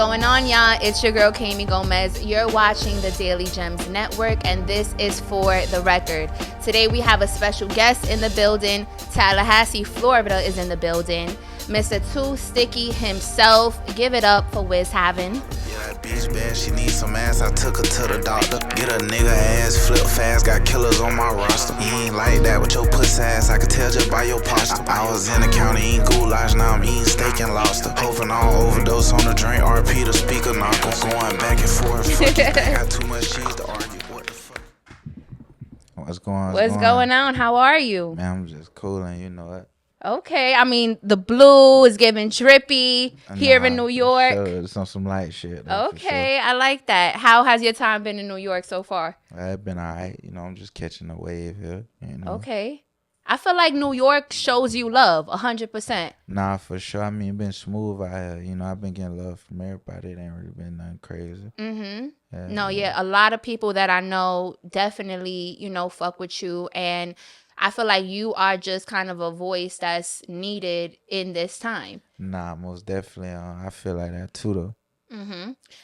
going on, y'all? It's your girl, Kami Gomez. You're watching the Daily Gems Network, and this is For the Record. Today, we have a special guest in the building. Tallahassee, Florida is in the building. Mr. Too Sticky himself. Give it up for Wizz Havinn. Yeah, that bitch bad, she needs some ass. I took her to the doctor. Get a nigga ass, flip fast, got killers on my roster. You ain't like that with your pussy ass, I could tell just by your posture. I was in the county eating goulash, now I'm eating steak and lobster. Hoping I don't overdose on the drink, RP the speaker knock. I'm going back and forth. Fuck you, think got too much cheese to argue. What the fuck? What's going on? How are you? Man, I'm just cooling, you know what? Okay, I mean, the blue is giving drippy here in New York. Sure, it's on some light shit. Okay, sure. I like that. How has your time been in New York so far? It's been all right. You know, I'm just catching the wave here. You know? Okay. I feel like New York shows you love 100%. Nah, for sure. I mean, it's been smooth out here. You know, I've been getting love from everybody. It ain't really been nothing crazy. A lot of people that I know definitely, fuck with you. And I feel like you are just kind of a voice that's needed in this time. Nah, most definitely. I feel like that too, though.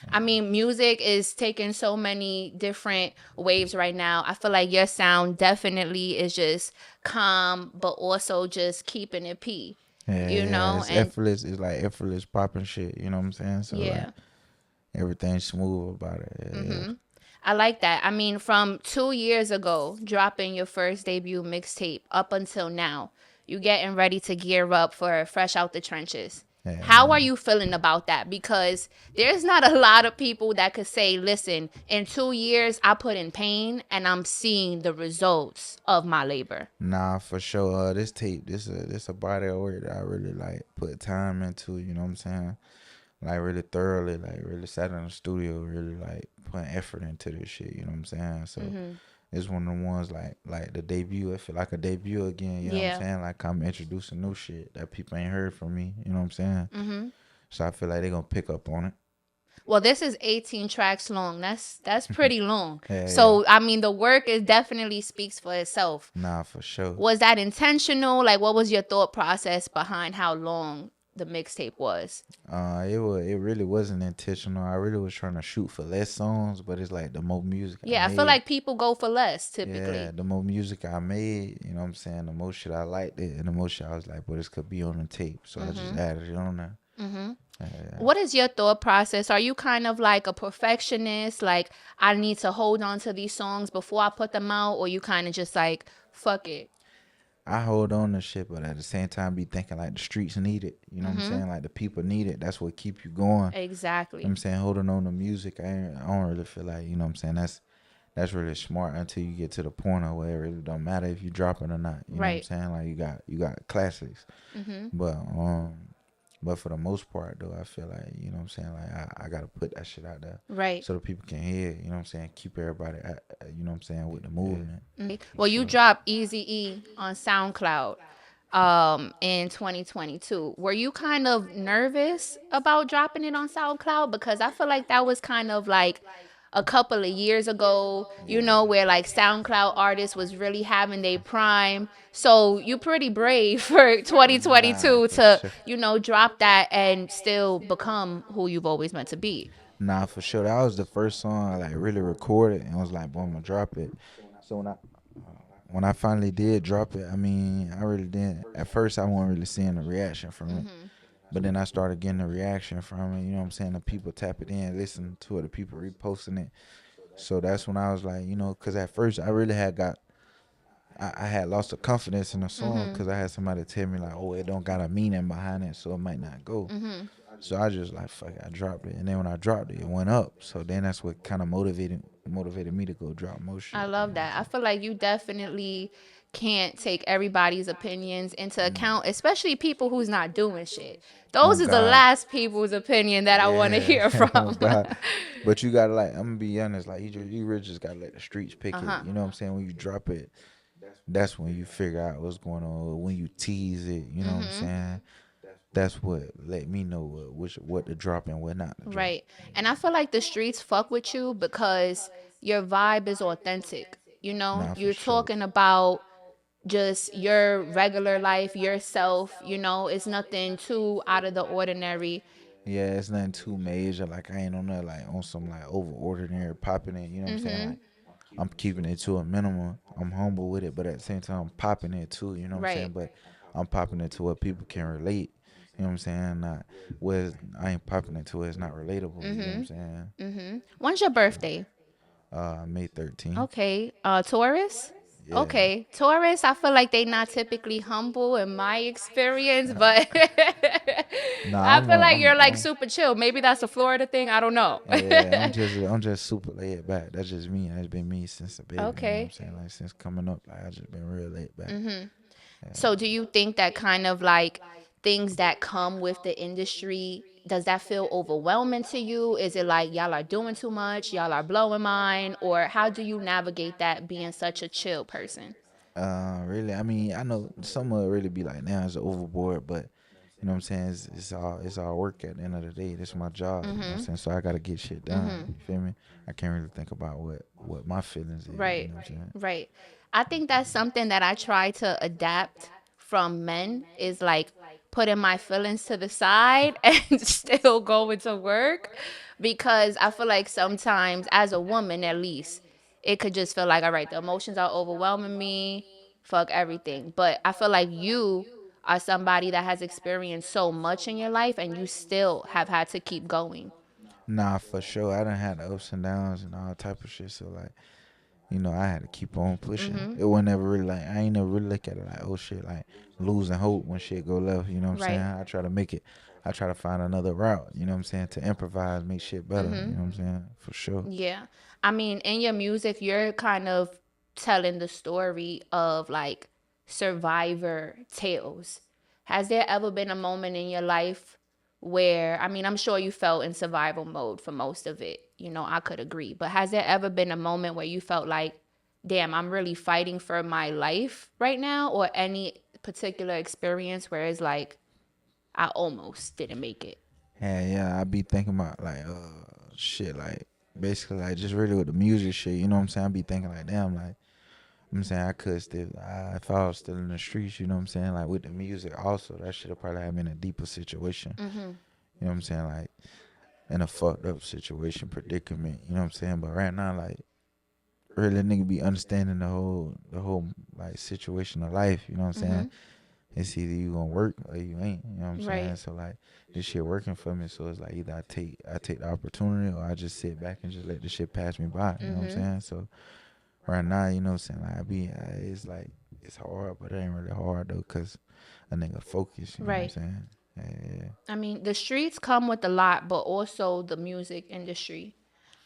I mean, music is taking so many different waves right now. I feel like your sound definitely is just calm, but also just keeping it P. Yeah, it's effortless. It's like effortless popping shit. You know what I'm saying? So yeah, like, everything's smooth about it. Yeah. I like that. I mean, from 2 years ago, dropping your first debut mixtape up until now, you getting ready to gear up for Fresh Out the Trenches. Yeah. How are you feeling about that? Because there's not a lot of people that could say, listen, in 2 years, I put in pain and I'm seeing the results of my labor. Nah, for sure. This tape, this a body of work that I really like put time into, you know what I'm saying? Like really thoroughly, like really sat in the studio, really like putting effort into this shit, you know what I'm saying? So it's one of the ones like the debut. I feel like a debut again, you know what I'm saying? Like I'm introducing new shit that people ain't heard from me, you know what I'm saying? So I feel like they're gonna pick up on it. Well, this is 18 tracks long. That's pretty long. So I mean, the work is definitely speaks for itself. Nah, for sure. Was that intentional? Like, what was your thought process behind how long the mixtape was? It really wasn't intentional. I really was trying to shoot for less songs, but it's like the more music I feel like people go for less typically. Yeah, the more music I made, you know what I'm saying, the more shit I liked it, and the more shit I was like, well, this could be on the tape, so I just added it on there. What is your thought process? Are you kind of like a perfectionist, like I need to hold on to these songs before I put them out, or you kind of just like fuck it? I hold on to shit, but at the same time be thinking like the streets need it. You know what I'm saying? Like the people need it. That's what keep you going. Exactly. You know what I'm saying? Holding on to music, I don't really feel like, you know what I'm saying? That's really smart until you get to the point of where it really don't matter if you drop it or not. You know what I'm saying? Like you got classics. But for the most part, though, I feel like, you know what I'm saying, like I got to put that shit out there. Right. So that people can hear it, you know what I'm saying, keep everybody, you know what I'm saying, with the movement. Well, you dropped Eazy-E on SoundCloud in 2022. Were you kind of nervous about dropping it on SoundCloud? Because I feel like that was kind of like a couple of years ago, where like SoundCloud artists was really having their prime. So you pretty brave for 2022 to, drop that and still become who you've always meant to be. Nah, for sure. That was the first song I like really recorded and was like, boom, I'm gonna drop it. So when I finally did drop it, I mean, I really didn't. At first, I wasn't really seeing the reaction from it. But then I started getting a reaction from it, you know what I'm saying? The people tap it in, listen to it, the people reposting it. So that's when I was like, because at first I really I had lost the confidence in the song because I had somebody tell me like, oh, it don't got a meaning behind it, so it might not go. So I just like, fuck it, I dropped it. And then when I dropped it, it went up. So then that's what kind of motivated me to go drop more shit. I love that. I feel like you definitely can't take everybody's opinions into account, especially people who's not doing shit. Those is the last people's opinion that I want to hear from. But you gotta I'm gonna be honest, like you really just gotta let the streets pick it. You know what I'm saying? When you drop it, that's when you figure out what's going on. When you tease it, you know what I'm saying? That's what let me know what to drop and what not to drop. Right. And I feel like the streets fuck with you because your vibe is authentic. You're talking about just your regular life, yourself, it's nothing too out of the ordinary. Yeah, it's nothing too major. Like I ain't on that like on some like over ordinary popping it. You know what I'm saying? Mhm. Like I'm keeping it to a minimum. I'm humble with it, but at the same time, I'm popping it too. You know what I'm saying? Right. But I'm popping it to what people can relate. You know what I'm saying? Not where I ain't popping it to where it's not relatable. You get what I'm Mhm. saying? Mhm. When's your birthday? May 13th. Okay. Taurus? Yeah. Okay. Taurus, I feel like they not typically humble in my experience, but Nah, I feel like you're like I'm super chill. Maybe that's a Florida thing. I don't know. yeah, I'm just super laid back. That's just me. That's been me since a baby. You know what I'm Okay. saying? Like since coming up, like I just been real laid back. So do you think that kind of like things that come with the industry, does that feel overwhelming to you? Is it like y'all are doing too much, y'all are blowing mine, or how do you navigate that being such a chill person? Really, I mean, I know some will really be like, now it's overboard, but you know what I'm saying? It's all work at the end of the day. This is my job. You know what I'm Mhm. saying? So I gotta get shit done. Mhm. You feel me? I can't really think about what my feelings is. You Right. know what I'm saying? Right. I think that's something that I try to adapt from men is like putting my feelings to the side and still going to work because I feel like sometimes as a woman at least it could just feel like all right, the emotions are overwhelming me, fuck everything. But I feel like you are somebody that has experienced so much in your life and you still have had to keep going. Nah, for sure. I done had the ups and downs and all type of shit. So like, you know, I had to keep on pushing. Mhm. It was never really like I ain't never really look at it like, oh shit, like losing hope when shit go left. You know what I'm saying? Right. I try to make it. I try to find another route. You know what I'm saying? To improvise, make shit better. You Mhm. know what I'm saying? For sure. Yeah. I mean, in your music, you're kind of telling the story of like survivor tales. Has there ever been a moment in your life where, I mean, I'm sure you felt in survival mode for most of it. You know, I could agree. But has there ever been a moment where you felt like, damn, I'm really fighting for my life right now? Or any particular experience where it's like, I almost didn't make it? Yeah. I be thinking about like shit like basically like just really with the music shit. You know what I'm saying? I be thinking like damn like. I'm saying I could still, if I was still in the streets, you know what I'm saying? Like with the music, also, that should have probably had me in a deeper situation. Mm-hmm. You know what I'm saying? Like in a fucked up situation, predicament. You know what I'm saying? But right now, like really, nigga be understanding the whole like situation of life. You know what I'm saying? Mm-hmm. It's either you gonna work or you ain't. You know what I'm saying? Right. So like this shit working for me. So it's like either I take the opportunity or I just sit back and just let the shit pass me by. You know what I'm Mm-hmm. saying? So right now, you know what I'm saying? Like it's like it's hard, but it ain't really hard though, cause a nigga focus. You know what I'm Right. saying? Yeah. I mean, the streets come with a lot, but also the music industry.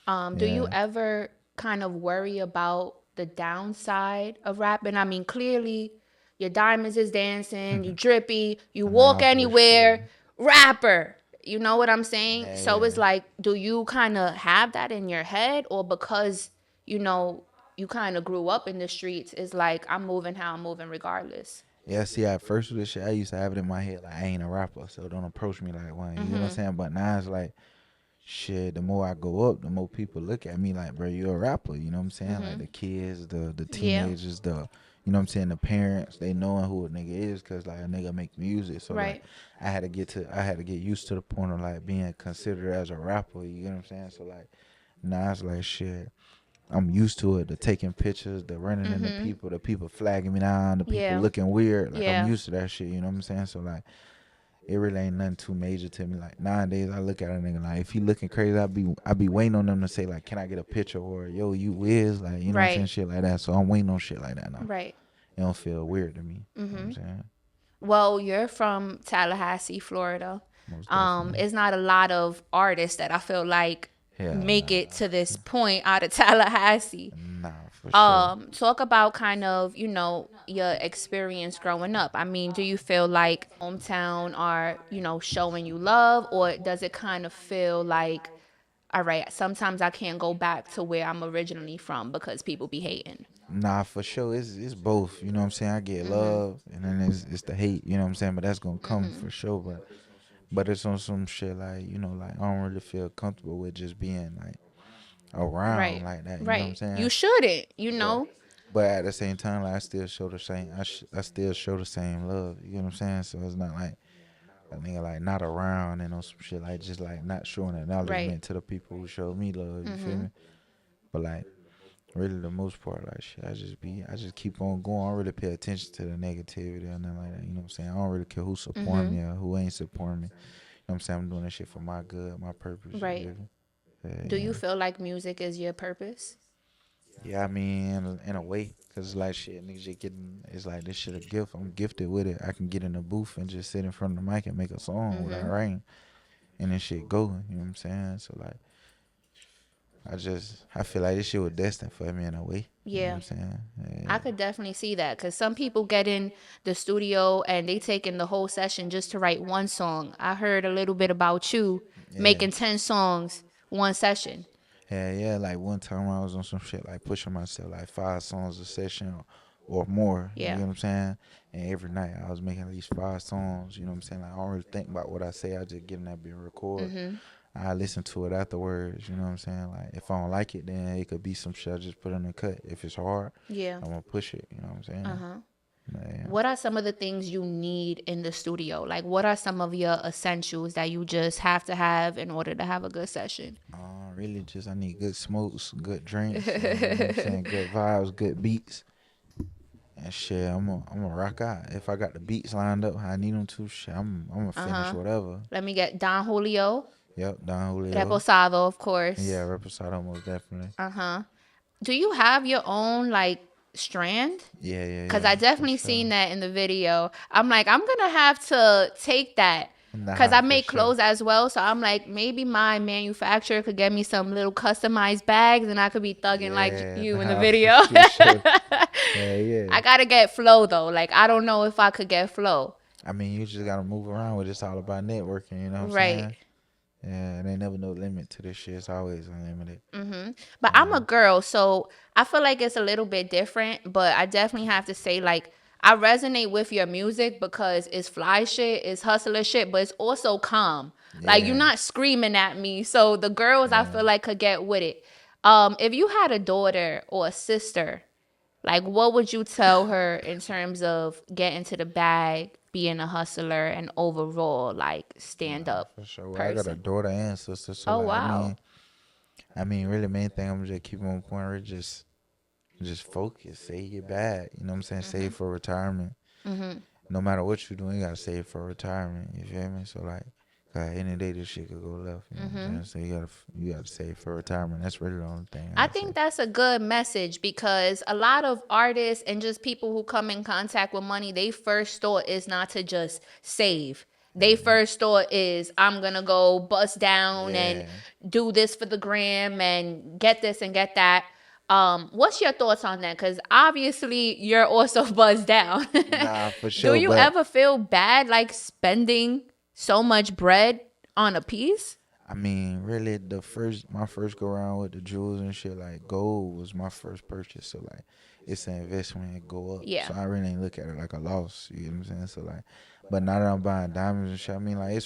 Do you Yeah. ever kind of worry about the downside of rapping? I mean, clearly your diamonds is dancing, you drippy, you walk Nah, for anywhere, sure. rapper. You know what I'm saying? So it's Yeah. like, do you kind of have that in your head, or because you know you kind of grew up in the streets, it's like I'm moving how I'm moving regardless. Yeah, see, at first with this shit, I used to have it in my head like I ain't a rapper, so don't approach me like one. You know what I'm Mhm. saying? But now it's like, shit, the more I go up, the more people look at me like, bro, you're a rapper. You know what I'm saying? Like Mhm. the kids, the Yeah. teenagers, you know what I'm saying, the parents, they knowing who a nigga is, cause like a nigga make music. So like, Right. I had to get used to the point of like being considered as a rapper. You know what I'm saying? So like, now it's like shit. I'm used to it. The taking pictures, the running into Mhm. people, the people flagging me down, the people Yeah. looking weird. Like I'm Yeah. used to that shit. You know what I'm saying? So like, it really ain't nothing too major to me. Like nowadays, I look at a nigga like if he looking crazy, I be waiting on them to say like, can I get a picture or yo you Wiz, like you know what I'm saying, Right. shit like that. So I'm waiting on shit like that now. Right. It don't feel weird to me. You know what I'm Mhm. saying? Well, you're from Tallahassee, Florida. Most definitely. It's not a lot of artists that I feel like Hell make nah, it to this point out of Tallahassee. nah for sure. Talk about kind of, your experience growing up. I mean, do you feel like hometown are, showing you love, or does it kind of feel like, all right, sometimes I can't go back to where I'm originally from because people be hating? Nah, for sure. It's both. You know what I'm saying? I get Mhm. love and then it's the hate. You know what I'm saying? But that's gonna come Mhm. for sure. But it's on some shit like like I don't really feel comfortable with just being like around Right. like that. You know what I'm Right. You saying? shouldn't, But but at the same time, like I still show the same. I still show the same love. You know what I'm saying? So it's not like a nigga like not around and on some shit like just like not showing Right. acknowledgement to the people who showed me love. You feel Mhm. me? But like really the most part, like shit, I just keep on going. I don't really pay attention to the negativity or nothing like that. You know what I'm saying? I don't really care who support Mhm. me or who ain't supporting me. You know what I'm saying? I'm doing that shit for my good, my purpose. You Right. feel me? Do Yeah, you feel like music is your purpose? yeah. I mean, in a way, cause like shit, niggas just getting. It's like this shit a gift. I'm gifted with it. I can get in the booth and just sit in front of the mic and make a song without Mhm. writing, and this shit go. You know what I'm saying? So like, I feel like this shit was destined for me in a way. You know what Yeah. I'm saying? I Yeah. could definitely see that because some people get in the studio and they take in the whole session just to write one song. I heard a little bit about you Yeah. making 10 songs one session. Yeah, yeah. Like one time I was on some shit like pushing myself like 5 songs a session or more. You Yeah. know what I'm saying? And every night I was making at least 5 songs. You know what I'm saying? Like I don't really think about what I say. I just get in that bit and record. Mhm. I listen to it afterwards. You know what I'm saying? Like if I don't like it, then it could be some shit I just put in the cut. If it's hard, Yeah. I'm gonna push it. You know what I'm saying? Uh-huh. Yeah. What are some of the things you need in the studio? Like what are some of your essentials that you just have to have in order to have a good session? Really just I need good smokes, good drinks, and you know what I'm saying, good vibes, good beats. And shit, I'm gonna rock out. If I got the beats lined up how I need them to, shit, I'm gonna finish Uh-huh. whatever. Let me get Don Julio, Yep, Don Julio. Reposado, of Yeah, course. Reposado most definitely. Uh-huh. Do you have your own like strand? Yeah, yeah, Cause yeah, I for definitely sure. seen that in the video. I'm like, I'm gonna have to take that. Cause Nah, I for make sure. clothes as well. So I'm like, maybe my manufacturer could get me some little customized bags and I could be thugging like Yeah, you in the nah, for video. sure. Yeah, yeah. I gotta get flow though. Like I don't know if I could get flow. I mean, you just gotta move around with it. It's all about networking. You know what I'm Right. saying? Yeah, and ain't never no limit to this shit. It's always unlimited. But I'm a Yeah, girl, so I feel like it's a little bit different. But I definitely have to say, like, I resonate with your music because it's fly shit, it's hustler shit, but it's also calm. Like you're yeah, not screaming at me. So the girls I yeah. feel like could get with it. If you had a daughter or a sister, like what would you tell her in terms of getting to the bag, being a hustler, and overall like stand Nah, up for sure. Well, I got a person? daughter and sister, so Oh like, wow. really, main thing I'm just keep on point. Really just focus. Save your bag. You know what I'm saying? Save for retirement. Mhm. No matter what you're doing, you gotta save for retirement. You feel me? So like, 'cause at the end of the day, this shit could go left. You know what I'm Mhm. saying? So you gotta save for retirement. That's really the only thing I I say. think that's a good message because a lot of artists and just people who come in contact with money, they first thought is not to just save. They first thought is I'm gonna go bust down and Yeah. do this for the gram and get this and get that. What's your thoughts on that? Because obviously you're also buzzed down. Nah, for Do sure. you But ever feel bad like spending so much bread on a piece? I mean, really, my first go around with the jewels and shit, like gold was my first purchase. So like, it's an investment and go up. Yeah. So I really ain't look at it like a loss. You know what I'm saying? So like, but now that I'm buying diamonds and shit, I mean, like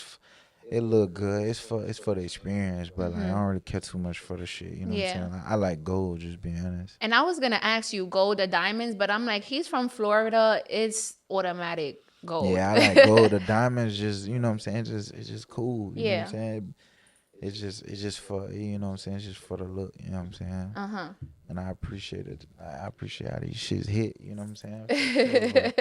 it look good. It's for the experience, but like I don't really care too much for the shit. You know what I'm Yeah. saying? Like, I like gold, just being honest. And I was gonna ask you gold or diamonds, but I'm like, he's from Florida. It's automatic gold. Yeah, I like gold. The diamonds just, you know what I'm saying? It's just cool. You know what I'm Yeah. saying? It's just for, you know what I'm saying? It's just for the look. You know what I'm saying? Uh huh. And I appreciate it. I appreciate how these shits hit. You know what I'm saying? For sure.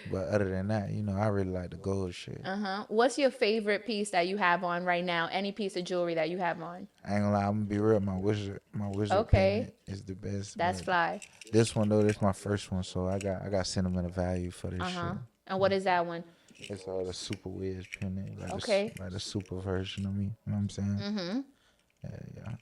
But other than that, I really like the gold shit. Uh huh. What's your favorite piece that you have on right now? Any piece of jewelry that you have on? I ain't gonna lie. I'm gonna be real. My wizard Okay, pendant is the best. that's But fly. this one though, this my first one, so I got sentimental value for this Uh huh. shit. And what is that one? It's the super Wiz pendant, Okay. like the super version of me. You know what I'm saying? Mm-hmm. Yeah, yeah.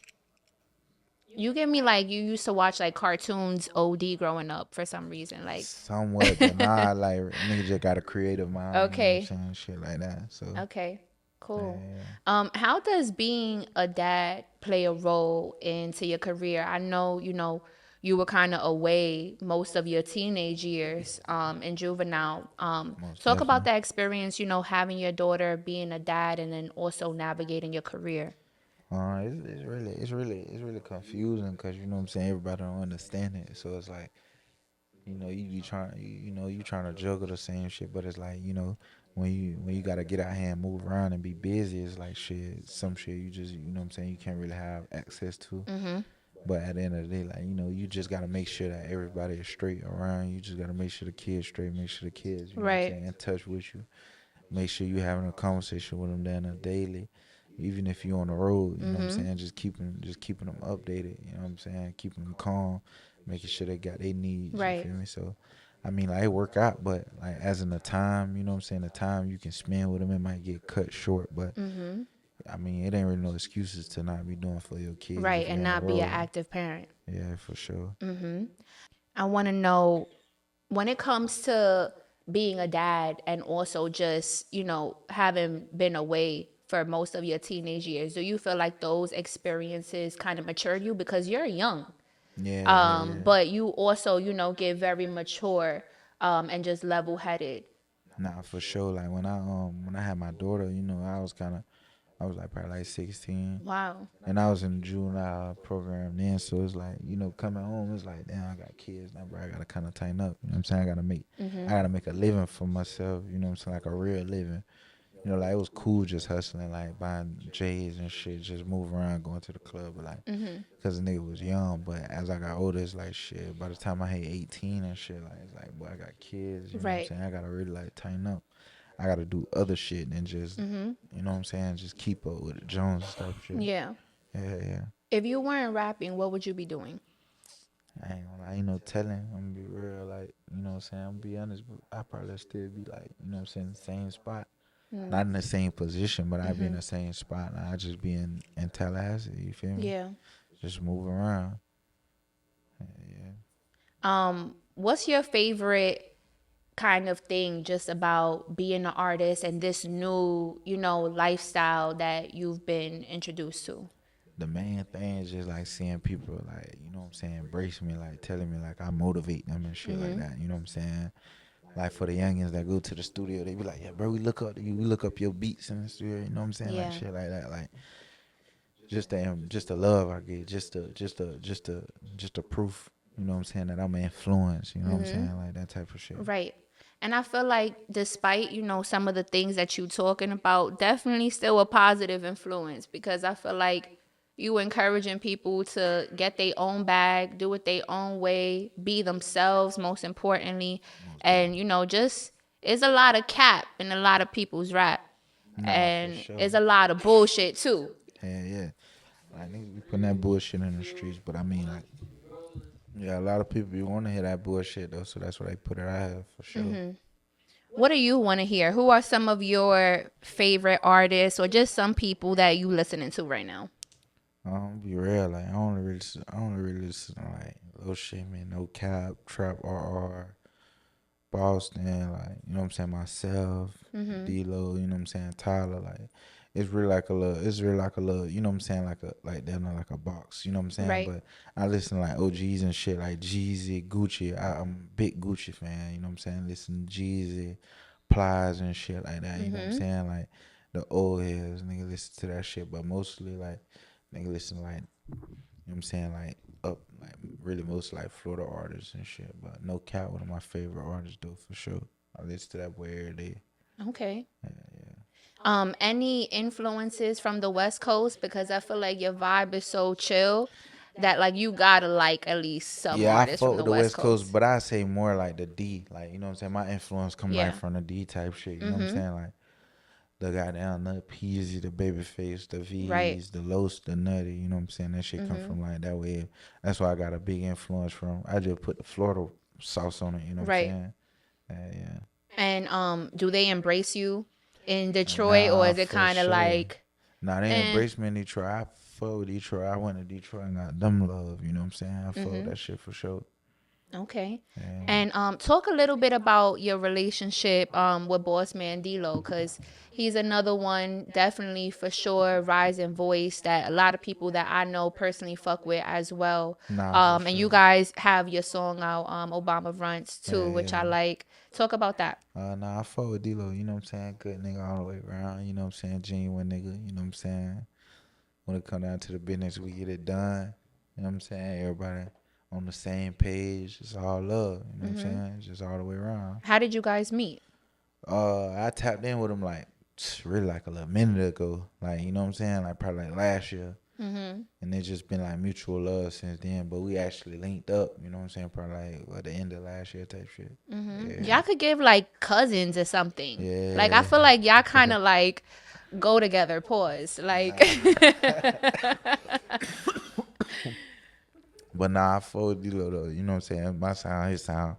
You give me like you used to watch like cartoons OD growing up for some reason. Like, Somewhat, but nah, like nigga just got a creative mind. You know what I'm okay. saying? Shit like that. So Okay, yeah, cool. yeah. How does being a dad play a role into your career? I know, you were kind of away most of your teenage years, in juvenile. Most Talk about definitely. that experience, having your daughter, being a dad, and then also navigating your career. It's really confusing because you know what I'm saying. Everybody don't understand it, so it's like you trying you trying to juggle the same shit, but it's like when you gotta get out here and move around and be busy, it's like shit. Some shit you just you know what I'm saying you can't really have access to. Mm-hmm. But at the end of the day, like you just gotta make sure that everybody is straight around. You just gotta make sure the kids straight. Make sure the kids, you know what I'm Right. saying, in touch with you. Make sure you having a conversation with them down a daily. Even if you're on the road, you know what I'm Mm-hmm. saying, just keeping them updated. You know what I'm saying, keeping them calm, making sure they got their needs. You Right. feel me? So, I mean, like it work out, but like as in the time, you know what I'm saying, the time you can spend with them, it might get cut short. But Mm-hmm. I mean, it ain't really no excuses to not be doing for your kids Right. if you're And on the not be an road. active parent. Yeah, for sure. Mm-hmm. I want to know when it comes to being a dad and also just, having been away for most of your teenage years, do you feel like those experiences kind of matured you because you're young? Yeah, yeah, yeah. But you also, get very mature and just level headed. Nah, for sure. Like when I had my daughter, I was like probably like 16. Wow. And I was in the juvenile program then, so it's like, coming home, it's like, damn, I got kids now, bro. I gotta kind of tighten up. You know what I'm saying? I Mm-hmm. gotta make a living for myself. You know what I'm saying? Like a real living. Like it was cool just hustling, like buying J's and shit, just moving around, going to the club, but like, Mm-hmm. cause the nigga was young. But as I got older, it's like shit. By the time I hit 18 and shit, like it's like, boy, I got kids. You know what I'm Right. saying? I gotta really like tighten up. I gotta do other shit than just, Mm-hmm. you know what I'm saying? Just keep up with the Jones type shit. Yeah. Yeah, yeah. If you weren't rapping, what would you be doing? I ain't gonna lie, telling. I'm gonna be real, like, you know what I'm saying? I'm gonna be honest, but I probably still be like, you know what I'm saying, the same spot. Mm. Not in the same position, but I'd be in Mm-hmm. the same spot. I just be in Tallahassee, you feel me? Yeah. Just move around. Yeah. What's your favorite kind of thing just about being an artist and this new, lifestyle that you've been introduced to? The main thing is just like seeing people like, you know what I'm saying, embrace me, like telling me like I motivate them and shit like Mm-hmm. that. You know what I'm saying? Like for the youngins that go to the studio, they be like, yeah, bro, we look up to you, we look up your beats in the studio. You know what I'm saying? Like Yeah. shit like that. Like just the love I get, just the proof. You know what I'm saying, that I'm an influence. You know what I'm Mm-hmm. saying, like that type of shit. Right. And I feel like despite, some of the things that you talking about, definitely still a positive influence because I feel like you encouraging people to get their own bag, do it their own way, be themselves most importantly. Most And, definitely. just it's a lot of cap in a lot of people's rap. Nah, for And sure. it's a lot of bullshit too. Hell yeah. Like niggas be putting that bullshit in the streets, but I mean like, yeah, a lot of people be want to hear that bullshit though, so that's why they put it out here for sure. What do you want to hear? Who are some of your favorite artists or just some people that you listening to right now? Be real, like I only really listen to like little shit, man. No cap, trap, RR, Boston, like you know what I'm saying, myself, Mm-hmm. D-Lo, you know what I'm saying, Tyler, like it's really like a little, you know what I'm saying, like they're not like a box, you know what I'm saying. Right. But I listen to like OGs and shit like Jeezy, Gucci. I'm a big Gucci fan, you know what I'm saying. Listen to Jeezy, Plies and shit like that, you know what I'm Mm-hmm. saying. Like the old heads, nigga listen to that shit, but mostly like nigga listen to like you know what I'm saying, like up, like really most like Florida artists and shit. But no cap, one of my favorite artists though for sure. I listen to that boy every day. Okay. Yeah, yeah. Any influences from the West Coast? Because I feel like your vibe is so chill that like you gotta like at least some Yeah, I artists fuck from with the the West West Coast, Coast. but I say more like the D. Like, you know what I'm saying? My influence come like Yeah. from the D type shit. You know what I'm Mm-hmm. saying? Like the goddamn Nut Peasy, the Babyface, the Right. V's, the Los, the Nutty. You know what I'm saying? That shit come Mm-hmm. from like that way. That's why I got a big influence from. I just put the Florida sauce on it. You know what I'm Right. saying? Yeah. And do they embrace you in Detroit or Nah, is it for kind of sure. like, Nah, they eh? embraced me in Detroit. I fuck with Detroit. I went to Detroit and got them love. You know what I'm saying? I fuck with Mm-hmm. that shit for sure. Okay. Yeah. And talk a little bit about your relationship with Boss Man D'Lo, because he's another one, definitely for sure, rising voice that a lot of people that I know personally fuck with as well. Nah, for And you sure. guys have your song out, Obama Runs too, Yeah, which I yeah. like. Talk about that. Nah, I fuck with D-Lo, you know what I'm saying? Good nigga all the way around, you know what I'm saying? Genuine nigga, you know what I'm saying? When it come down to the business, we get it done. You know what I'm saying? Everybody on the same page. It's all love, you know what I'm Hmm. saying? It's just all the way around. How did you guys meet? I tapped in with him like really like a little minute ago. Like, you know what I'm saying? Like probably like last year. Mm-hmm. And it's just been like mutual love since then. But we actually linked up, you know what I'm saying? Probably like at the end of last year type shit. Mm-hmm. Yeah. Y'all could give like cousins or something. Like I Yeah. feel like y'all kind of like go together. Pause. Like. Nah. But nah, I fuck with D-Lo though. You know what I'm saying? My sound, his sound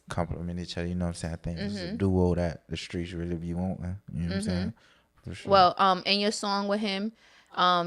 complement each other. You know what I'm saying? I think it's a Mm-hmm. duo that the streets really be wanting. You know what I'm Mm-hmm. saying? For sure. Well, in your song with him,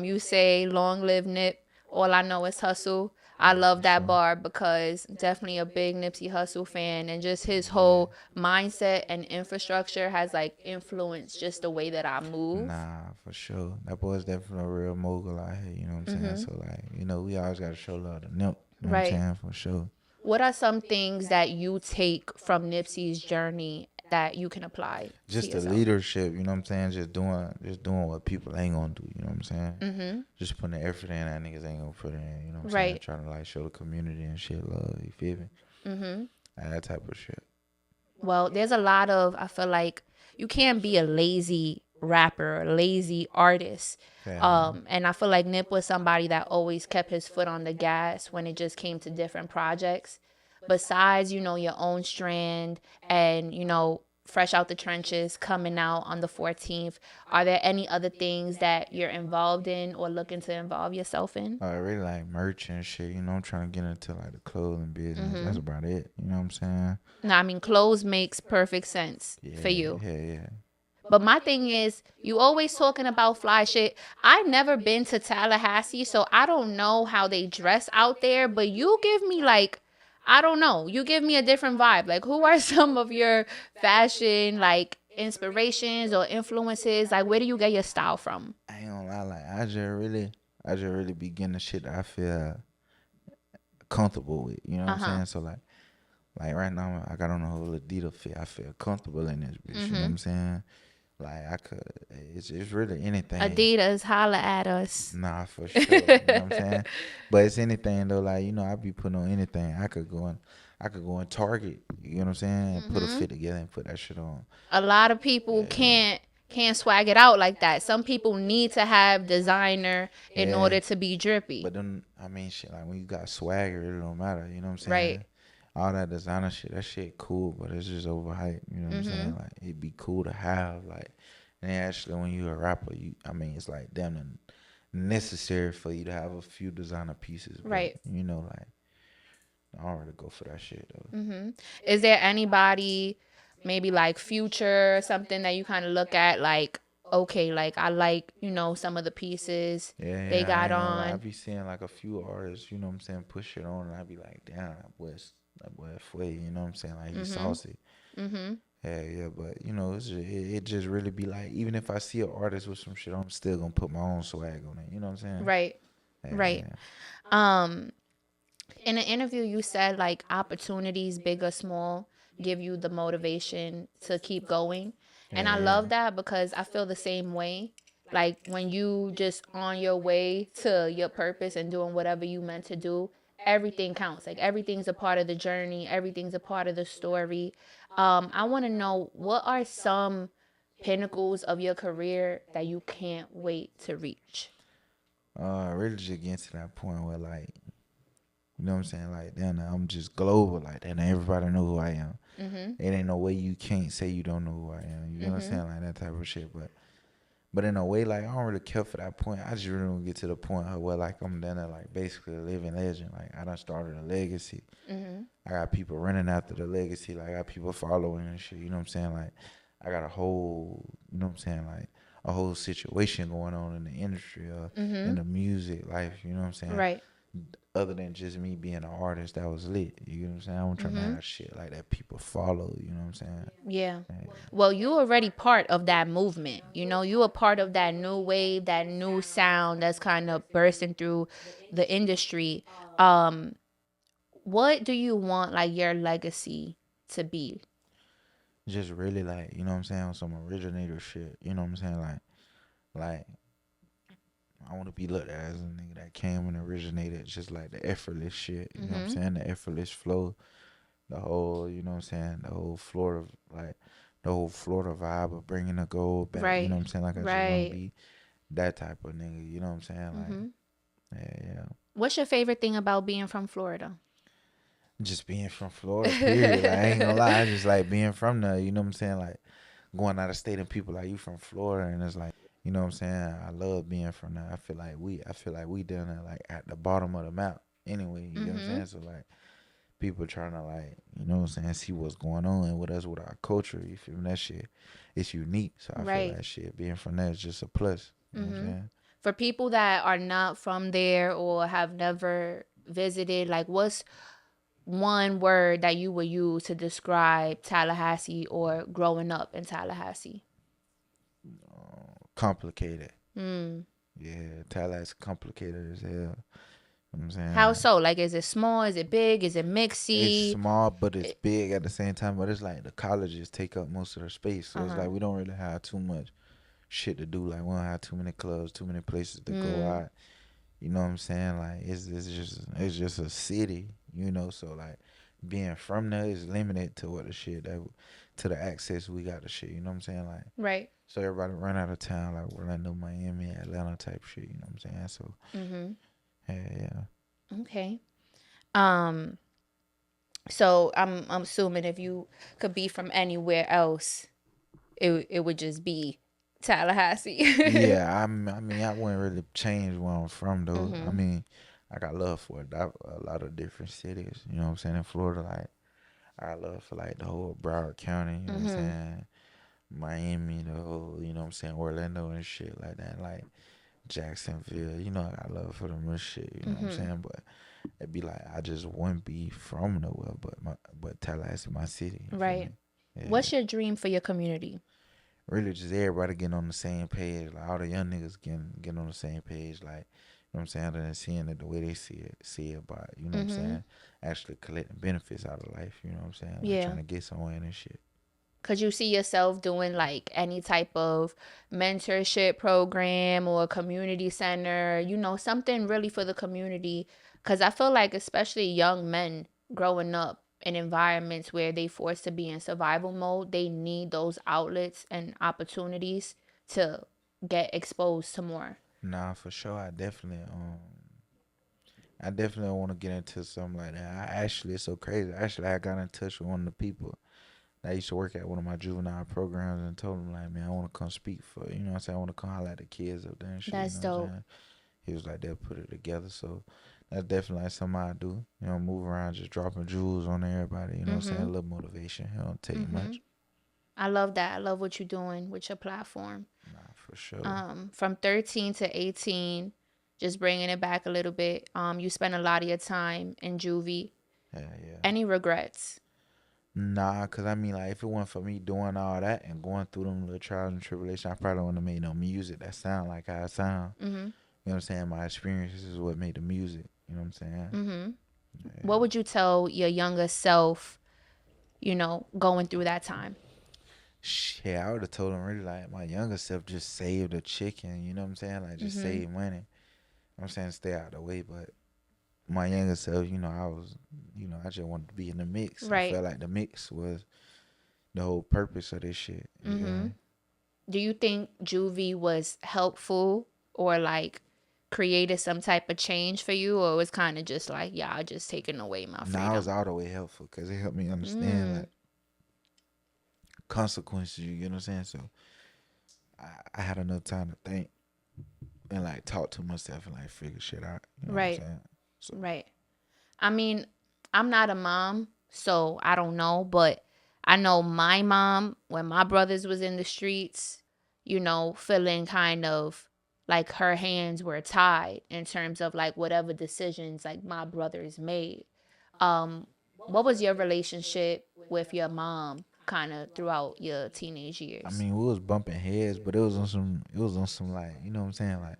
you say "Long live Nip." All I know is hustle. I Yeah, love for that sure. bar because definitely a big Nipsey Hussle fan, and just his Yeah. whole mindset and infrastructure has like influenced just the way that I move. Nah, for sure. That boy's definitely a real mogul out here, you know what I'm saying? Mm-hmm. So like, we always gotta show love to Nip, you know what I'm Right. saying? For sure. What are some things that you take from Nipsey's journey that you can apply to Just the yourself? leadership, you know what I'm saying? Just doing what people ain't gonna do, you know what I'm saying? Mm-hmm. Just putting the effort in that niggas ain't gonna put in, you know what I'm saying? Right. Trying to like show the community and shit love, you feel me? Mm-hmm. Like, that type of shit. Well, there's a lot of, I feel like you can't be a lazy rapper, a lazy artist. Yeah, no. And I feel like Nip was somebody that always kept his foot on the gas when it just came to different projects. Besides, your own strand and, fresh out the trenches coming out on the 14th, are there any other things that you're involved in or looking to involve yourself in? I really like merch and shit, I'm trying to get into like the clothing business. That's Mm-hmm. about it, you know what I'm saying? Now, I mean, clothes makes perfect sense for Yeah, you. yeah, yeah. But my thing is, you always talking about fly shit. I never been to Tallahassee, so I don't know how they dress out there. But you give me like, I don't know. You give me a different vibe. Like, who are some of your fashion like inspirations or influences? Like, where do you get your style from? I ain't gonna lie, like I just really be getting the shit that I feel comfortable with. You know what Uh I'm huh. saying? So like right now I got on a whole Adidas fit. I feel comfortable in this bitch. You know what Mhm. I'm saying? Like I could, it's really anything. Adidas, holla at us. Nah, for sure. You know what I'm saying? But it's anything though. Like I be putting on anything. I could go in Target. You know what I'm saying? And put a Mhm. fit together and put that shit on. A lot of people Yeah, can't swag it out like that. Some people need to have designer in yeah. order to be drippy. But then I mean, shit. Like when you got swagger, it don't matter. You know what I'm Right. saying? All that designer shit, that shit cool, but it's just overhyped. You know what I'm saying? Mhm. Like it'd be cool to have, like, and then actually when you're a rapper, I mean, it's like damn near necessary for you to have a few designer pieces. But Right. like I don't really go for that shit though. Mhm. Is there anybody, maybe like Future, something that you kind of look at like, okay, like I like, some of the pieces Yeah, they yeah, I got ain't gonna lie. I on. be seeing like a few artists, you know what I'm saying, push shit on, and I be like, damn, that boy Fway, you know what I'm saying, like he's Mhm. saucy. Mhm. Yeah, yeah, but it just really be like, even if I see an artist with some shit, I'm still gonna put my own swag on it. You know what I'm saying? Right. Yeah, Right. Um in an interview you said like opportunities big or small give you the motivation to keep going, yeah, and I yeah, love that because I feel the same way. Like when you just on your way to your purpose and doing whatever you meant to do, everything counts. Like everything's a part of the journey, everything's a part of the story. I want to know, what are some pinnacles of your career that you can't wait to reach? really just getting to that point where like, you know what I'm saying, like then I'm just global, like then everybody know who I am. Mhm. It ain't no way you can't say you don't know who I am. You know what I'm Mhm. saying, like that type of shit. But in a way, like I don't really care for that point. I just really don't get to the point where like I'm done at like basically a living legend. Like I done started a legacy. Mhm. I got people running after the legacy. Like I got people following and shit. You know what I'm saying? Like I got a whole, you know what I'm saying? Like a whole situation going on in the industry, in Mhm. the music life. You know what I'm saying? Right. Other than just me being an artist that was lit. You know what I'm saying? I'm trying to Mhm. have shit like that people follow. You know what I'm saying? Yeah. Yeah. Well, you already part of that movement. You a part of that new wave, that new sound that's kind of bursting through the industry. Um, what do you want like your legacy to be? Just really like, you know what I'm saying, on some originator shit. You know what I'm saying? Like I want to be looked at as a nigga that came and originated just like the effortless shit. You know what I'm Mhm. saying? The effortless flow, the whole, you know what I'm saying, the whole floor of like the whole Florida vibe of bringing the gold back. You know Right. what I'm saying? Like I just want to Right. be that type of nigga. You know what I'm saying? Like Mhm. yeah, yeah. What's your favorite thing about being from Florida? Just being from Florida, period. Like, I ain't gonna lie, I just like being from there. You know what I'm saying? Like going out of state and people like you from Florida, and it's like, you know what I'm saying? I love being from there. I feel like we down there like at the bottom of the map. Anyway, you get what I'm Mhm. saying? So like people trying to like, you know what I'm saying, see what's going on with us with our culture. You feel me? That shit, it's unique. So I feel Right. like shit being from there is just a plus. You know what I'm Mhm. saying? For people that are not from there or have never visited, like what's one word that you would use to describe Tallahassee or growing up in Tallahassee? Complicated. Mm. Yeah, Tallahassee complicated as hell. You know what I'm saying? How Like so? Like, is it small? Is it big? Is it it's mixy? small, but it's big at the same time. But it's like the colleges take up most of their space, so Uh it's huh. like we don't really have too much shit to do. Like we don't have too many clubs, too many places to go Mm. out. You know what I'm saying? Like it's just a city. You know, so like being from there is limited to what the shit that to the access we got to shit. You know what I'm saying? Like Right. so everybody run out of town like Orlando, Miami, Atlanta type shit. You know what I'm saying? So Mm-hmm. yeah, yeah. Okay. Um. So I'm assuming if you could be from anywhere else, it would just be Tallahassee. Yeah, I mean, I wouldn't really change where I'm from though. I Mm-hmm. mean, I got love for a lot of different cities. You know what I'm saying? In Florida, like I got love for like the whole Broward County. You know what I'm Mm-hmm. saying? Miami, the whole, you know what I'm saying? Orlando and shit like that. Like Jacksonville, you know, I got love for them and shit. You know what I'm Mm-hmm. saying? But it'd be like I just wouldn't be from nowhere, but Tallahassee, my city. You feel Right. me? Yeah. What's your dream for your community? Really just everybody getting on the same page. Like all the young niggas getting on the same page. Like, you know what I'm saying? And seeing it the way they see it about, you know what I'm Mm-hmm. saying? Actually collecting benefits out of life, you know what I'm saying? Like Yeah. trying to get somewhere and shit. Could you see yourself doing like any type of mentorship program or community center, something really for the community? Because I feel like, especially young men growing up in environments where they forced to be in survival mode, they need those outlets and opportunities to get exposed to more. Nah, for sure. I definitely want to get into something like that. It's so crazy. Actually, I got in touch with one of the people that used to work at one of my juvenile programs and told him like, man, I want to come speak for, you know what I'm saying? I want to come holler at the kids up there and shit, you That's know what I'm dope. saying? He was like, they'll put it together. So that's definitely like something I do. You know, move around just dropping jewels on everybody. You know what I'm saying? A Mm-hmm. little motivation. It don't take Mm-hmm. much. I love that. I love what you're doing with your platform. Nah, for sure. From 13 to 18, just bringing it back a little bit. You spent a lot of your time in juvie. Yeah, yeah. Any regrets? Nah, cause I mean, like, if it wasn't for me doing all that and going through them little trials and tribulations, I probably wouldn't have made no music that sound like how I sound. Mm-hmm. You know what I'm saying? My experiences is what made the music. You know what I'm saying? Mm-hmm. What Yeah. would you tell your younger self, going through that time? Shit, I would have told him really like my younger self just save the chicken. You know what I'm saying? Like just Mm-hmm. save money. I'm saying stay out of the way, but my younger self, I just wanted to be in the mix. I Right. felt like the mix was the whole purpose of this shit. You feel Mm-hmm. me? Do you think juvie was helpful or like created some type of change for you, or it was kind of just like, yeah, I just taken away my Nah, I was freedom? all the way helpful because it helped me understand Mm. like consequences. You get what I'm saying? So I had enough time to think and like talk to myself and like figure shit out. You know what I'm Right. saying? So Right. I mean, I'm not a mom, so I don't know, but I know my mom when my brothers was in the streets, feeling kind of like her hands were tied in terms of like whatever decisions like my brothers made. Um what was your relationship with your mom kind of throughout your teenage I years? mean, we was bumping heads, but it was on some like, you know what I'm saying? Like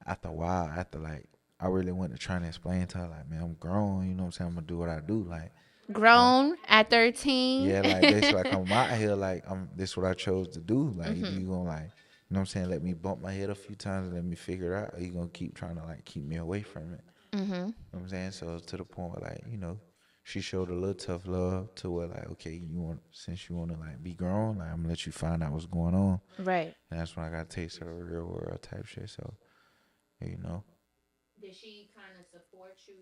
after a while, after like I really went to trying to explain to her like, man, I'm grown. You know what I'm saying? I'm gonna do what I do. Like, um, Grown at 13? yeah, like basically like I'm out here like this what I chose to do. Like, either Mhm. you gonna like, you know what I'm saying? Let me bump my head a few times and let me figure it out, or you gonna keep trying to like keep me away from it. Mhm. You know what I'm saying? So it's to the point where like, she showed a little tough love to where like, okay, you want since you want to like be grown, like I'm gonna let you find out what's going on, Right. and that's when I got a taste of the real world type shit. So you know, Did she kind of support you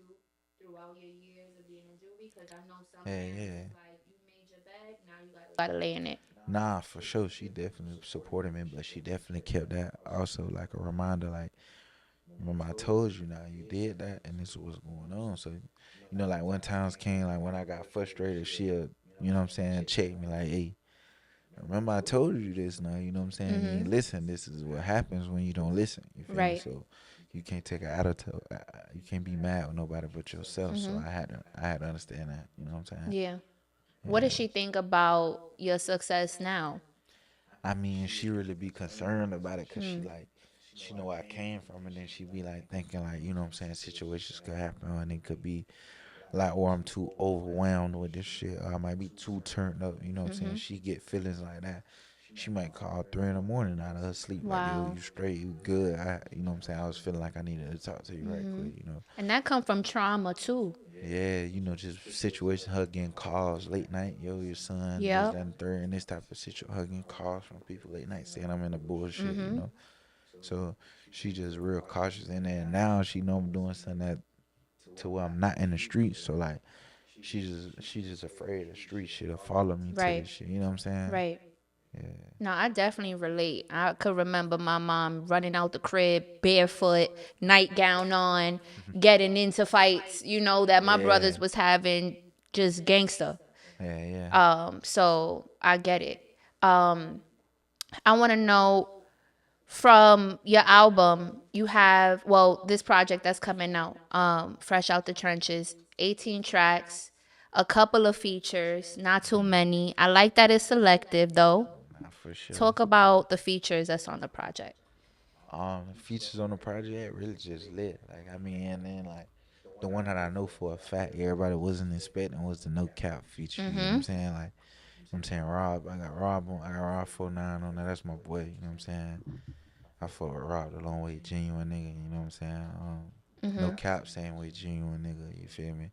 throughout your years of being in juvie? Because I know some yeah, parents yeah. is like, you made your bed, now you gotta lay in it. Nah, for sure, she definitely supported me, but she definitely kept that also like a reminder, like remember I told you now you did that and this is what's going on. So, like when times came, like when I got frustrated, she'll, what I'm saying, check me like, hey, remember I told you this now, you know what I'm saying? You Mm-hmm. ain't listen. This is what happens when you don't listen. You feel me? Right. So you can't take an attitude. You can't be mad with nobody but yourself. So Mm-hmm. I had to understand that. You know what I'm saying? Yeah. What does Yeah. she think about your success now? I mean, she really be concerned about it because Hmm. she know where I came from, and then she be like thinking like, you know what I'm saying, situations could happen, and it could be like, or I'm too overwhelmed with this shit, or I might be too turned up. You know what I'm saying? Mm-hmm. She get feelings like that. She might call 3 in the morning out of her sleep, like, yo, Wow. you straight, you good. You know what I'm saying? I was feeling like I needed to talk to you right Mm-hmm. quick. And that come from trauma too. Yeah, just situation, her getting calls late night, yo, your son, this, Yep. that, and third, and this type of situation, her getting calls from people late night saying I'm in the bullshit. Mm-hmm. So she just real cautious, and then now she know I'm doing something that to where I'm not in the streets. So like, she just afraid the street shit'll follow me to Right. this shit. You know what I'm saying? Right. Yeah. No, I definitely relate. I could remember my mom running out the crib barefoot, nightgown on, getting into fights, that my Yeah. brothers was having, just gangster. Yeah. Yeah. So I get it. Um, I want to know, from your album, you have, well, this project that's coming out, Fresh Out the Trenches, 18 tracks, a couple of features, not too many. I like that it's selective though. Nah, for sure. Talk about the features that's on the project. Features on the project really just lit. Like I mean, and then like the one that I know for a fact everybody wasn't expecting was the No Cap feature. You know what I'm Mm-hmm. saying? Like I'm saying Rob, I got Rob 49 on there. That's my boy. You know what I'm saying? I fuck with Rob the long way, genuine nigga. You know what I'm saying? No Mm-hmm. Cap, same way, genuine nigga. You feel me?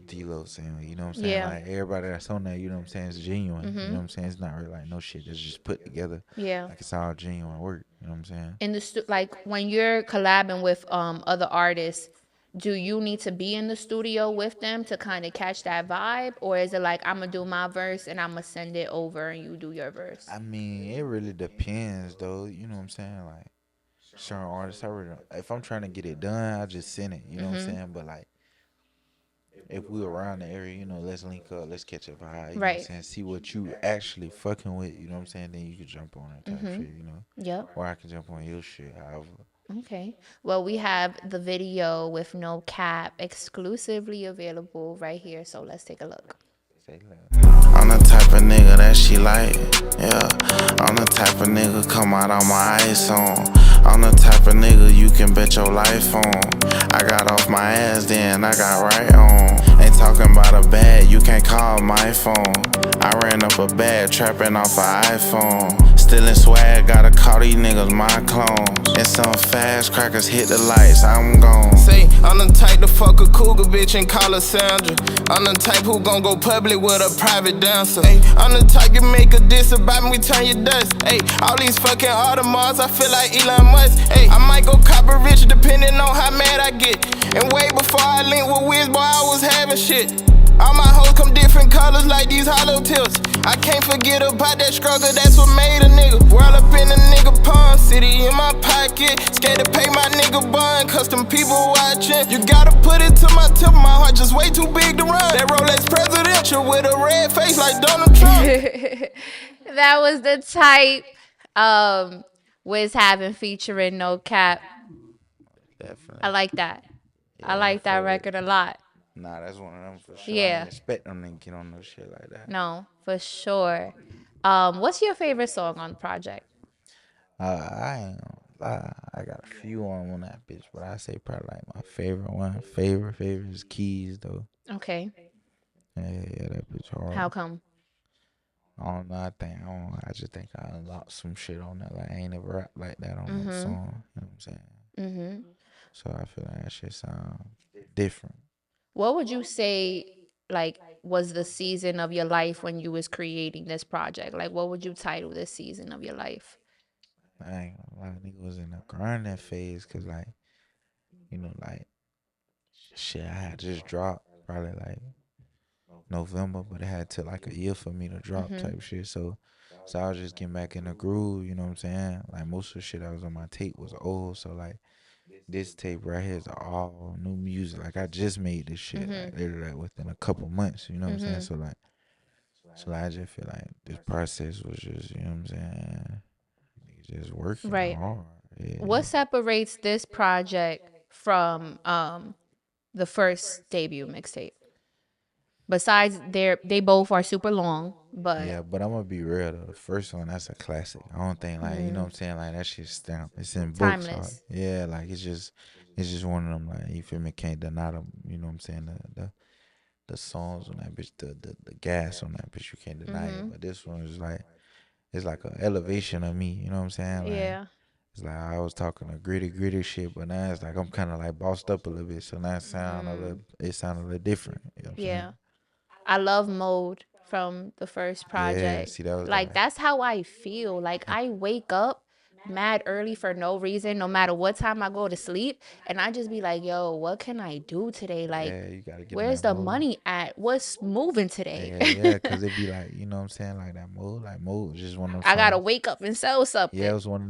D-Lo saying, you know what I'm saying? Yeah. Like everybody that's on there, you know what I'm saying, is genuine. You Mm-hmm. know what I'm saying? It's not really like no shit that's just put together. Yeah. Like it's all genuine work. You know what I'm saying? In the like when you're collabing with other artists, do you need to be in the studio with them to kind of catch that vibe, or is it like, I'm gonna do my verse and I'm gonna send it over and you do your verse? I mean, it really depends though. You know what I'm saying? Like certain artists, if I'm trying to get it done, I just send it. You know what I'm Mm-hmm. saying? But like if we around the area, let's link up, let's catch a vibe. You know what I'm Right. saying? See what you actually fucking with. You know what I'm saying? Then you can jump on that type Mm-hmm. shit. Yep. Or I can jump on your shit. However. Okay. Well, we have the video with No Cap exclusively available right here, so let's take a look. Say less. I'm the type of nigga that she like, yeah. I'm the type of nigga come out on my ice on. I'm the type of nigga you can bet your life on. I got off my ass, then I got right on. Ain't talking about a bag, you can't call my phone. I ran up a bag, trapping off an iPhone. Stealing swag, gotta call these niggas my clones. And some fast crackers hit the lights, I'm gone. Say, I'm the type to fuck a cougar bitch and call her Sandra. I'm the type who gon' go public with a private dancer. Ay, I'm the type to make a diss about me, turn your dust. Ay, all these fucking Audemars, I feel like Elon Musk. Ay, I might go copper rich depending on how mad I get. And way before I linked with Wizz, boy, I was having shit. All my hoes come different colors like these hollow tips. I can't forget about that struggle, that's what made a nigga. Whirl up in a nigga palm, city in my pocket. Scared to pay my nigga bun, custom people watching. You gotta put it to my tip, my heart just way too big to run. That Rolex presidential with a red face like Donald Trump. That was the type. Wiz Having featuring No Cap. I Definitely. like that. I Yeah, I like that fuck with it. record a lot. Nah, that's one of them for sure. I ain't Yeah. expect them to get on no shit like that. No, for sure. What's your favorite song on the project? I ain't gonna lie. I got a few on that bitch, but I say probably like my favorite one. Favorite is Keys though. Okay. Yeah, that bitch hard. How come? I don't know. I just think I unlocked some shit on that. Like I ain't never rap like that on no Mm-hmm. song. You know what I'm saying? Mm-hmm. So I feel like that shit sound different. What would you say, like, was the season of your life when you was creating this project? Like, what would you title this season of your life? I ain't gonna lie, nigga was in a grinding phase, cause like, like shit, I had just dropped probably like November, but it had to like a year for me to drop Mm-hmm. type shit. So I was just getting back in the groove. You know what I'm saying? Like most of the shit that was on my tape was old. So like this tape right here is all new music. Like I just made this shit Mm-hmm. like literally like within a couple months. You know what I'm saying? Mm-hmm. So like I just feel like this process was just, you know what I'm saying? Nigga just working Right. hard. Yeah, What yeah. separates this project from the first debut mixtape? Besides, they both are super long, but Yeah, but I'm gonna be real though. The first one, that's a classic. I don't think like you know what mm, I'm saying, like that shit's stamped. It's in books. So, timeless. yeah, like it's just one of them like you feel me, can't deny them, you know what I'm saying? The songs on that bitch, the gas on that bitch, you can't deny it. Mm-hmm. But this one is like it's like an elevation of me, you know what I'm saying? Like Yeah. it's like I was talking a gritty shit, but now it's like I'm kinda like bossed up a little bit. So now Mm, it sound a little different, you know what I'm saying? yeah. I love Mode from the first Yeah, project. see that was Like that. that's how I feel. Like I wake up mad early for no reason, no matter what time I go to sleep, and I just be like, "Yo, what can I do today? Like, Yeah, you gotta get in where's that the mode. money at? What's moving today?" Yeah, cause it be like, you know what I'm saying, like that mode, was just one of them I gotta songs. wake up and sell Yeah, something. it was one of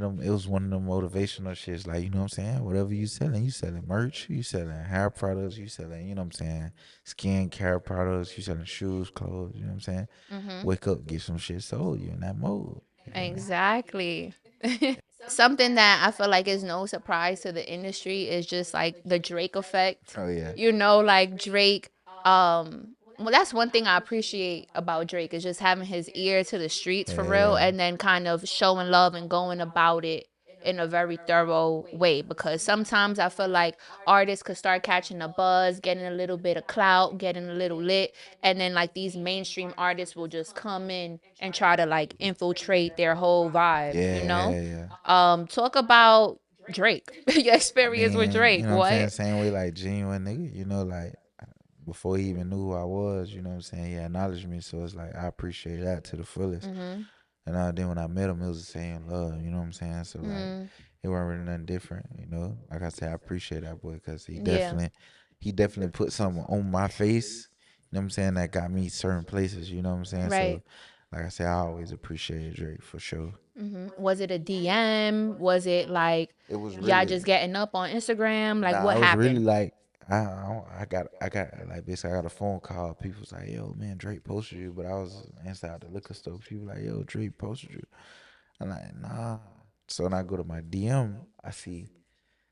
them motivational shits, like, you know what I'm saying? Whatever you selling merch, you selling hair products, you selling, you know what I'm saying, skin care products, you selling shoes, clothes, you know what I'm saying? Mm-hmm. Wake up, get some shit sold, you in that mode. You feel me? Exactly. Something that I feel like is no surprise to the industry is just like the Drake effect. Oh yeah. Like Drake, well that's one thing I appreciate about Drake is just having his ear to the streets for real Yeah. and then kind of showing love and going about it in a very thorough way because sometimes I feel like artists could start catching a buzz, getting a little bit of clout, getting a little lit, and then like these mainstream artists will just come in and try to like infiltrate their whole vibe, you know? Yeah. Talk about Drake. Your I experience with mean, you Drake. know what I'm saying? What? Same way like genuine nigga, like before he even knew who I was, you know what I'm saying? He acknowledged me, so it's like I appreciate that to the fullest. Mm-hmm. And then when I met him, it was the same love, you know what I'm saying? So like Mm, it wasn't really nothing different, you know. Like I said, I appreciate that boy because yeah. he definitely put something on my face, you know what I'm saying? That got me certain places, you know what I'm saying? Right. So like I said, I always appreciate Drake for sure. Was it a DM? Was it like It was y'all really just getting up on Instagram? Like Nah, what it was really happened? like I got like basically I got a phone call. People was like, "Yo, man, Drake posted you," but I was inside the liquor store. People like, "Yo, Drake posted you." I'm like, "Nah." So when I go to my DM, I see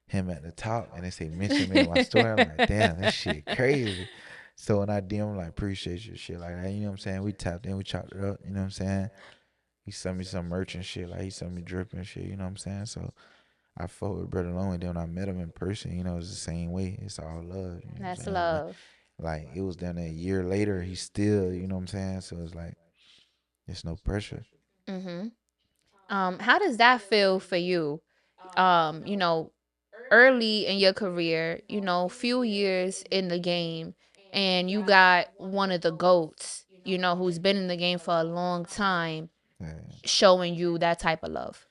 him at the top, and they say mention me in my story. I'm like, "Damn, that shit crazy." So when I DM like appreciate you shit like that, you know what I'm saying? We tapped in, we chopped it up, you know what I'm saying? He sent me some merch and shit, like he sent me drip and shit, you know what I'm saying? So I fought with Brother Long, and then when I met him in person, it's the same way. It's all love, you know what I'm That's saying? love. Like it was done a year later, he still, you know what I'm saying? So it's like it's no pressure. Mm-hmm. How does that feel for you? Early in your career, few years in the game, and you got one of the goats, who's been in the game for a long time, Yeah. showing you that type of love.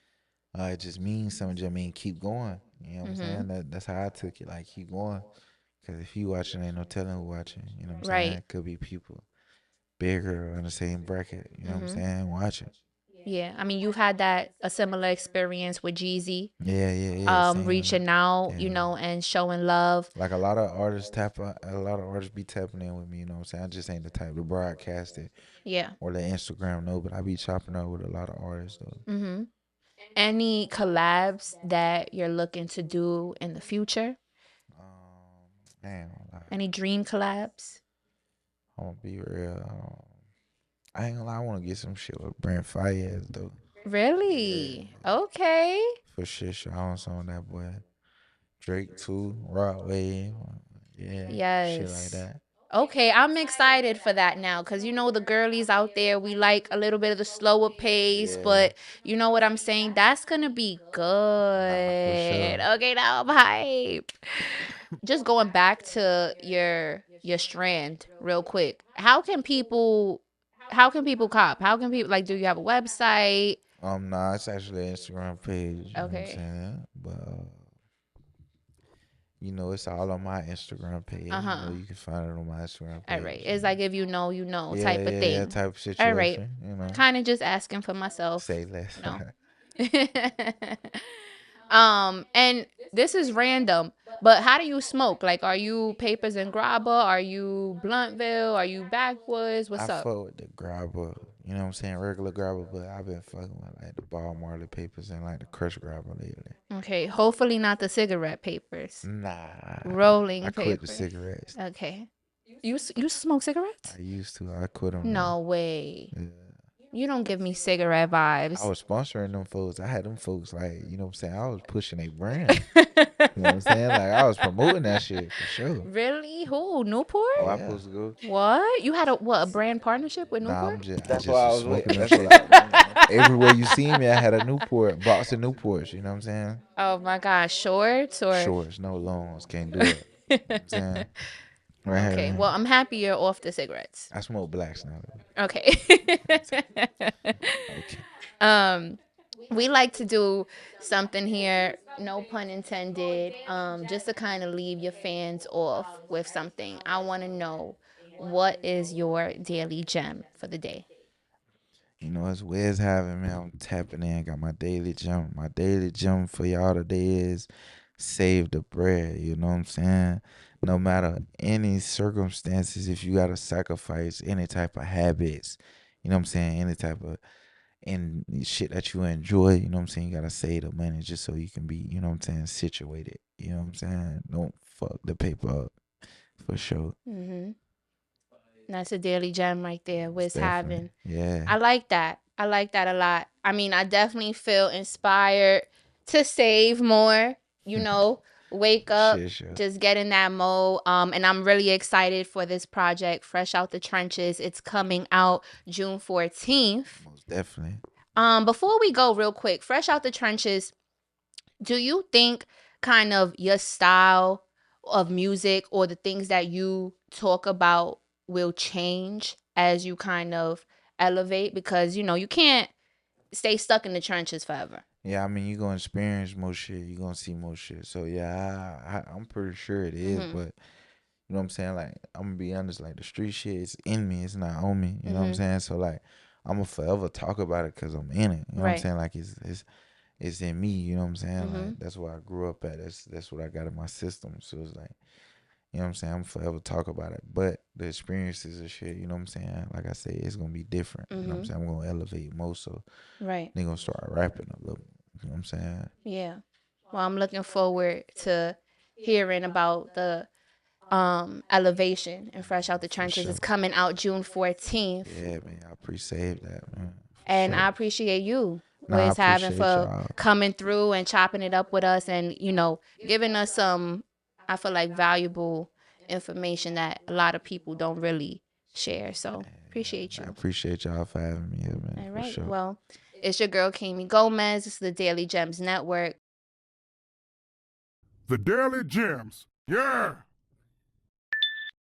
It just means something. Just mean keep going. You know what I'm Mm-hmm. saying? That's how I took it. Like keep going, cause if you watching, ain't no telling who watching. You know what I'm Right. saying? Could be people bigger or in the same bracket. You know what I'm Mm-hmm. saying? Watching. Yeah. I mean, you've had a similar experience with Jeezy, Yeah. Same. reaching out, Yeah. and showing love. Like a lot of artists be tapping in with me. You know what I'm saying? I just ain't the type to broadcast it Yeah. or let Instagram know, but I be chopping up with a lot of artists though. Mm-hmm. Any collabs that you're looking to do in the future? Man, Any dream collabs? I'm gonna be real. I ain't gonna lie, I wanna get some shit with Brent Fayez though. Really? Okay. For sure. I want some of that boy. Drake too, Rod Wave. Yeah, shit like Yes. that. Okay, I'm excited for that now because the girlies out there, we like a little bit of the slower pace, Yeah, but you know what I'm saying? That's gonna be nah, for good. sure. Okay, now I'm hype. Just going back to your your strand real quick. How can people cop? How can people, like, do you have a website? Nah, it's actually an Instagram page. You know what I'm Okay. saying? But it's all on my Instagram page. Uh-huh. You can find it on my Instagram All right. page. It's like if you know, you know Yeah, type of yeah, yeah, thing. type of All right. situation. Kind of just asking for myself, Say less. you know. And this is random, but how do you smoke? Like, are you papers and grabber? Are you Bluntville? Are you backwoods? I What's up? fuck with the grabber, you know what I'm saying, regular grabber, but I've been fucking with like the ball Marley papers and like the crush grabber lately. Okay, hopefully not the cigarette papers. Nah, Rolling I quit the paper. cigarettes. Okay. You smoke cigarettes? I used to. I quit them. No way. Yeah. You don't give me cigarette vibes. I was sponsoring them folks. I had them folks like, you know what I'm saying? I was pushing a brand. You know what I'm saying? Like I was promoting that shit for sure. Really? Who? Newport? Oh, I supposed to go? What? You had a brand partnership with Nah, Newport? I just was smoking them shit. That's Everywhere you see me, I had a Newport, box of Newports, you know what I'm saying? Oh my gosh, shorts or Shorts, no longs, can't do it. You know what I'm saying? Right here, Okay, right well, here. I'm happy you're off the cigarettes. I smoke blacks now. Okay. Okay. We like to do something here, no pun intended, just to kind of leave your fans off with something. I want to know, what is your daily gem for the day? It's Wizz Havinn, man. I'm tapping in, got my daily gem. My daily gem for y'all today is save the bread. You know what I'm saying? No matter any circumstances, if you gotta sacrifice any type of habits, you know what I'm saying, any type of and shit that you enjoy, you know what I'm saying, you gotta save the money just so you can be, you know what I'm saying, situated. You know what I'm saying? Don't fuck the paper up for sure. Mm-hmm. That's a daily gem right there. Wizz Havinn. Yeah. I like that. I like that a lot. I mean, I definitely feel inspired to save more, wake up, Sure. just get in that mode. And I'm really excited for this project, Fresh Out the Trenches. It's coming out June 14th. Most definitely. Before we go real quick, Fresh Out the Trenches, do you think kind of your style of music or the things that you talk about will change as you kind of elevate? Because, you can't stay stuck in the trenches forever. Yeah, I mean, you're going to experience more shit. You're going to see more shit. So, yeah, I'm pretty sure it is. Mm-hmm. But, you know what I'm saying? Like, I'm going to be honest. Like, the street shit is in me. It's not on me. You know what I'm saying? So, like, I'm going to forever talk about it because I'm in it. You know what I'm saying? Like, it's in me. You know what I'm saying? Like, that's where I grew up at. That's what I got in my system. So, it's like, you know what I'm saying? I'm forever talk about it. But the experiences and shit, you know what I'm saying? Like I say, it's going to be different. You know what I'm saying? I'm going to elevate more. So, they're going to start rapping a little. You know what I'm saying? Yeah. Well, I'm looking forward to hearing about the elevation and Fresh Out the Trenches. sure. It's coming out June 14th. Yeah, man. I appreciate that, man. And sure. I appreciate you, Nah, I Wizz Havinn, appreciate for y'all. coming through and chopping it up with us and, giving us some, I feel like, valuable information that a lot of people don't really share. So appreciate I you. appreciate y'all for having me here, man. All For right. sure. Well, it's your girl, Kami Gomez. It's the Daily Gems Network. The Daily Gems. Yeah.